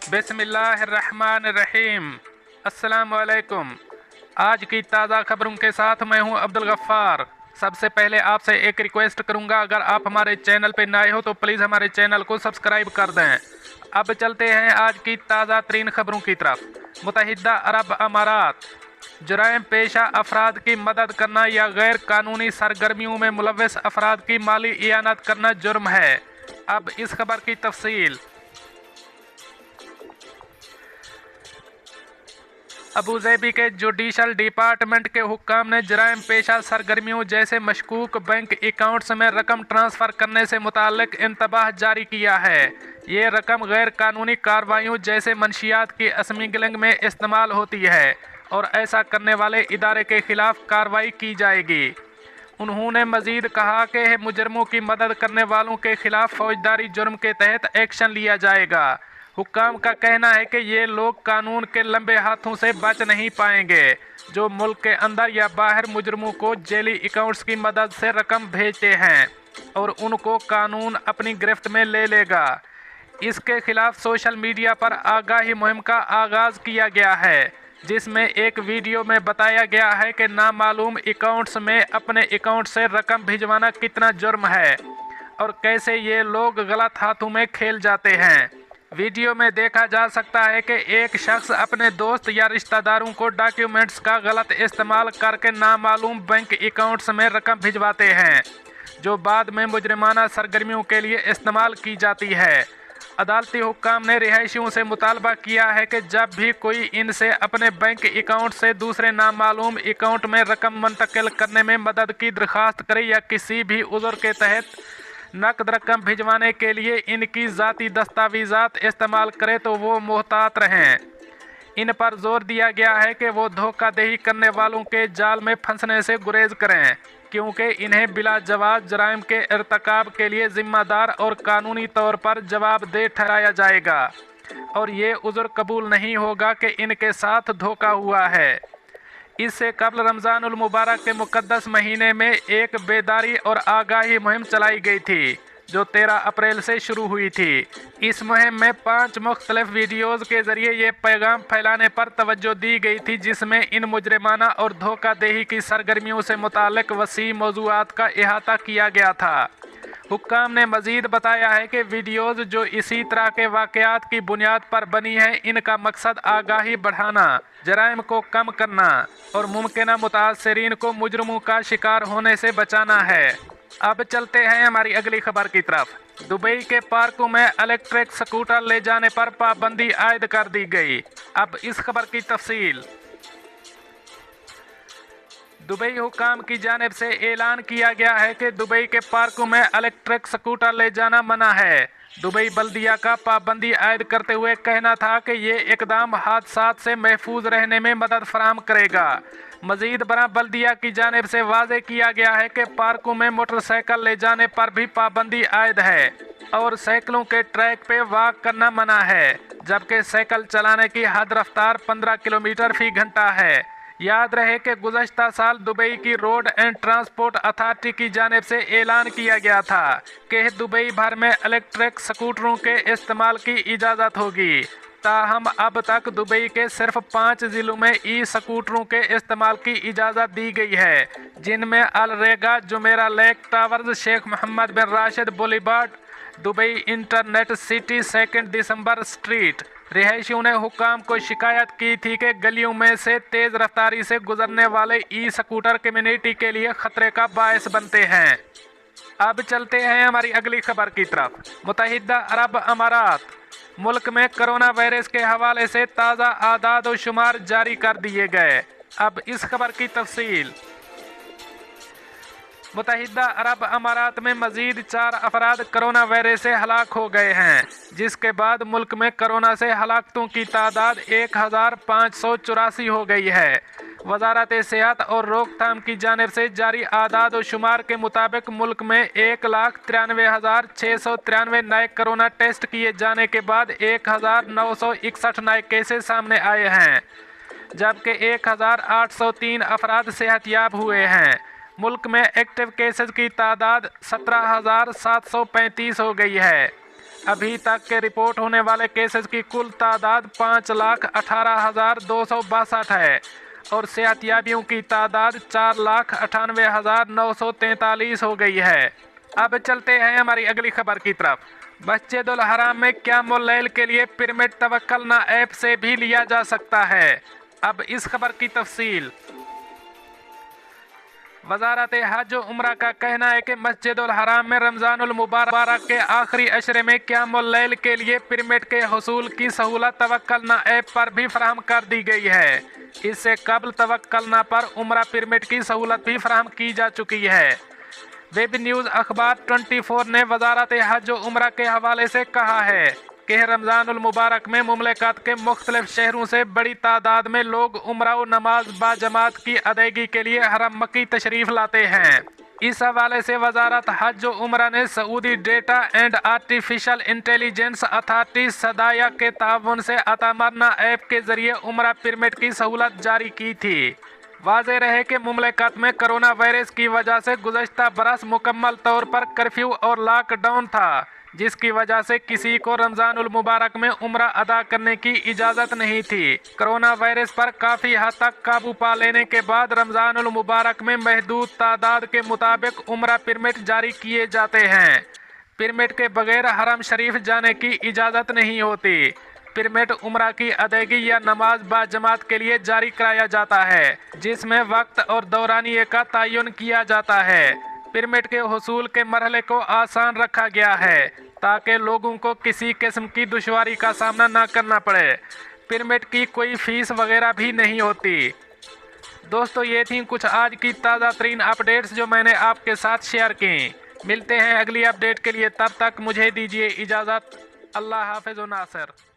बिस्मिल्लाहिर्रहमानिर्रहीम। अस्सलाम वालेकुम। आज की ताज़ा खबरों के साथ मैं हूं अब्दुल गफ्फार। सबसे पहले आपसे एक रिक्वेस्ट करूंगा, अगर आप हमारे चैनल पे नए हो तो प्लीज़ हमारे चैनल को सब्सक्राइब कर दें। अब चलते हैं आज की ताज़ा तरीन खबरों की तरफ। मुत्तहिदा अरब अमारात, जुराइम पेशा अफराद की मदद करना या गैर कानूनी सरगर्मियों में मुलव्वस अफराद की माली इयानत करना जुर्म है। अब इस खबर की तफसील। अबूज़ेबी के जुडिशल डिपार्टमेंट के हुक्काम ने जराइम पेशा सरगर्मियों जैसे मशकूक बैंक अकाउंट्स में रकम ट्रांसफ़र करने से मुताल्लिक इंतबाह जारी किया है। ये रकम गैर कानूनी कार्रवाइयों जैसे मंशियात की स्मगलिंग में इस्तेमाल होती है और ऐसा करने वाले इदारे के खिलाफ कार्रवाई की जाएगी। उन्होंने मजीद कहा कि मुजरमों की मदद करने वालों के खिलाफ फौजदारी जुर्म के तहत एक्शन लिया जाएगा। हुक्काम का कहना है कि ये लोग कानून के लंबे हाथों से बच नहीं पाएंगे जो मुल्क के अंदर या बाहर मुजरमों को जेली अकाउंट्स की मदद से रकम भेजते हैं और उनको कानून अपनी गिरफ्त में ले लेगा। इसके खिलाफ सोशल मीडिया पर आगाही मुहिम का आगाज़ किया गया है, जिसमें एक वीडियो में बताया गया है कि नामालूम अकाउंट्स में अपने अकाउंट से रकम भिजवाना कितना जुर्म है और कैसे ये लोग गलत हाथों में खेल जाते हैं। वीडियो में देखा जा सकता है कि एक शख्स अपने दोस्त या रिश्तेदारों को डॉक्यूमेंट्स का गलत इस्तेमाल करके नामालूम बैंक अकाउंट्स में रकम भिजवाते हैं जो बाद में मुजरिमाना सरगर्मियों के लिए इस्तेमाल की जाती है। अदालती हुक्काम ने रिहायशियों से मुतालबा किया है कि जब भी कोई इनसे अपने बैंक अकाउंट से दूसरे नामालूम अकाउंट में रकम मुंतकिल करने में मदद की दरख्वास्त करे या किसी भी उज़्र के तहत नकद रकम भिजवाने के लिए इनकी ज़ाती दस्तावेज़ात इस्तेमाल करे तो वो मोहतात रहें। इन पर जोर दिया गया है कि वो धोखाधड़ी करने वालों के जाल में फंसने से गुरेज करें, क्योंकि इन्हें बिला जवाब जराइम के इर्तकाब के लिए ज़िम्मेदार और कानूनी तौर पर जवाबदेह ठहराया जाएगा और ये उज़्र कबूल नहीं होगा कि इनके साथ धोखा हुआ है। इससे कबल रमज़ानुल मुबारक के मुक़द्दस महीने में एक बेदारी और आगाही मुहिम चलाई गई थी जो 13 अप्रैल से शुरू हुई थी। इस मुहिम में 5 मुख्तलिफ वीडियोज़ के ज़रिए ये पैगाम फैलाने पर तवज्जो दी गई थी, जिसमें इन मुजरिमाना और धोखाधड़ी की सरगर्मियों से मुताल्लिक़ वसी मौज़ूआत का अहाता किया गया था। हुक्काम ने मज़ीद बताया है कि वीडियोज़ जो इसी तरह के वाक़यात की बुनियाद पर बनी हैं, इनका मकसद आगाही बढ़ाना, जराइम को कम करना और मुमकिन मुतासरीन को मुजरमों का शिकार होने से बचाना है। अब चलते हैं हमारी अगली खबर की तरफ। दुबई के पार्कों में इलेक्ट्रिक स्कूटर ले जाने पर पाबंदी आयद कर दी गई। अब इस खबर की तफसील। दुबई हुकाम की जानिब से ऐलान किया गया है कि दुबई के पार्कों में इलेक्ट्रिक स्कूटर ले जाना मना है। दुबई बल्दिया का पाबंदी आयद करते हुए कहना था कि ये इकदाम हादसात से महफूज रहने में मदद फराहम करेगा। मज़ीद बरा बल्दिया की जानिब से वाज़े किया गया है कि पार्कों में मोटरसाइकिल ले जाने पर भी पाबंदी आयद है और साइकिलों के ट्रैक पे वॉक करना मना है, जबकि साइकिल चलाने की हद रफ्तार 15 किलोमीटर फी घंटा है। याद रहे कि गुज़श्ता साल दुबई की रोड एंड ट्रांसपोर्ट अथॉरिटी की जानिब से ऐलान किया गया था कि दुबई भर में इलेक्ट्रिक स्कूटरों के इस्तेमाल की इजाज़त होगी। ताहम अब तक दुबई के सिर्फ 5 ज़िलों में ई स्कूटरों के इस्तेमाल की इजाज़त दी गई है, जिनमें Al Rigga, Jumeirah lake towers, Sheikh Mohammed bin Rashid boulevard, Dubai internet city, 2 दिसंबर स्ट्रीट। रिहायशियों ने हुक्काम को शिकायत की थी कि गलियों में से तेज़ रफ्तारी से गुजरने वाले ई स्कूटर कम्युनिटी के लिए ख़तरे का बायस बनते हैं। अब चलते हैं हमारी अगली खबर की तरफ। मुत्तहिदा अरब अमारात, मुल्क में कोरोना वायरस के हवाले से ताज़ा आदाद व शुमार जारी कर दिए गए। अब इस खबर की तफसील। मुत्तहिदा अरब अमारात में मज़ीद 4 अफराद कोरोना वायरस से हलाक हो गए हैं, जिसके बाद मुल्क में कोरोना से हलाकतों की तादाद 1584 हो गई है। वजारत सेहत और रोकथाम की जानिब से जारी आदाद व शुमार के मुताबिक मुल्क में 1,93,693 नए कोरोना टेस्ट किए जाने के बाद 1,961 नए केसेस सामने आए हैं, जबकि 1,803 अफराद सेहतयाब हुए हैं। मुल्क में एक्टिव केसेस की तादाद 17,735 हो गई है। अभी तक के रिपोर्ट होने वाले केसेस की कुल तादाद 5,18,262 है और सेहतियाबियों की तादाद 4,98,943 हो गई है। अब चलते हैं हमारी अगली खबर की तरफ। मस्जिदुल हराम में क़यामुल लैल के लिए पिरमिड तवक्कलना ऐप से भी लिया जा सकता है। अब इस खबर की तफसील। वजारत हज और उम्रा का कहना है कि मस्जिदुल हराम में रमज़ानुल मुबारक के आखिरी अशरे में क़यामुल लैल के लिए पिरमिड के हुसूल की सहूलत तवक्कलना ऐप पर भी फराहम कर दी गई है। इससे कबल तवक्कलना पर उम्रा पिरमिड की सहूलत भी फराहम की जा चुकी है। वेब न्यूज़ अखबार 24 ने वजारत हज और उम्रा के हवाले से कहा है कि रमज़ानुल मुबारक में मुमलिकत के मुख्तलिफ शहरों से बड़ी तादाद में लोग उम्रा और नमाज बाजमात की अदायगी के लिए हरम मक्की तशरीफ़ लाते हैं। इस हवाले से वजारत हज और उम्रा ने Saudi data and artificial intelligence authority SDAIA के ताउन से अतामरना ऐप के ज़रिए उम्रा पिरमिड की सहूलत जारी की थी। वाज़ेह रहे कि मुमलिकत में कोरोना वायरस की वजह से गुज़श्ता बरस मुकम्मल तौर पर कर्फ्यू और लॉकडाउन था, जिसकी वजह से किसी को रमज़ानुल मुबारक में उम्रा अदा करने की इजाज़त नहीं थी। कोरोना वायरस पर काफ़ी हद तक काबू पा लेने के बाद रमज़ानुल मुबारक में महदूद तादाद के मुताबिक उम्रा पिरमिड जारी किए जाते हैं। पिरमिड के बगैर हरम शरीफ जाने की इजाज़त नहीं होती। पिरमिड उम्रा की अदायगी या नमाज बाजमात के लिए जारी कराया जाता है, जिसमें वक्त और दौरानिए का तयन किया जाता है। पिरमिड के हुसूल के मरहले को आसान रखा गया है ताकि लोगों को किसी किस्म की दुश्वारी का सामना ना करना पड़े। पिरमिड की कोई फीस वगैरह भी नहीं होती। दोस्तों, ये थी कुछ आज की ताज़ा तरीन अपडेट्स जो मैंने आपके साथ शेयर की। मिलते हैं अगली अपडेट के लिए, तब तक मुझे दीजिए इजाज़त। अल्लाह हाफ़िज़ व नासिर।